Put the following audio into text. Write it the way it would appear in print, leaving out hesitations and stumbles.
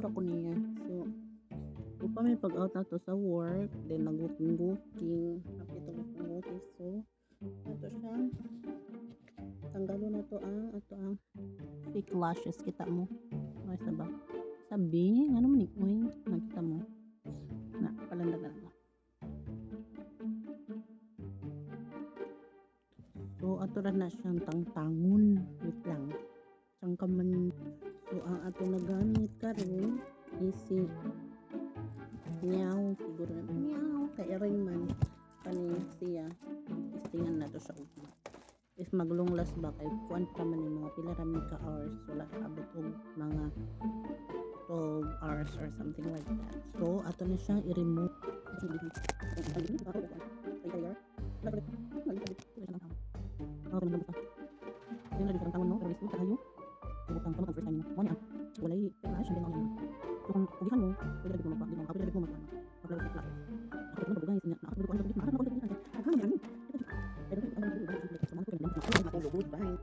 ra ko niya. So, upa may pag-out na to sa work, then nag-booking. Nakita booking. So, ito siya. Tanggalo na to ang fake lashes. Kita mo. Ay, ba? Sabi, ano man ikoy? Nakita mo. Na, palandagan na. So, ato na siyang tangtangon. Wait lang. Sangkaman. So, ang ato na gamit karon easy. Meow. Siguro na. Meow. Kairing man. Kani siya. Istingan na to siya. If maglong last ba kay kuan pa man yung mga pila rami ka hours. Wala abot og mga 12 hours or something like that. So, ato na siya i-remove. Yung lagi sa tangon mo, pero isuot kayo. Bukang kamot ang first time mo. Mo niya. Walay, pero na siya din ang so, kung ugihan mo, pwede lagi mo magpa, di mo kapit lagi mo magpa. Kapit lagi mo magpa. Ako mo bugay sinya. Ako mo bugay sinya. Ako mo bugay sinya. Ako mo bugay sinya.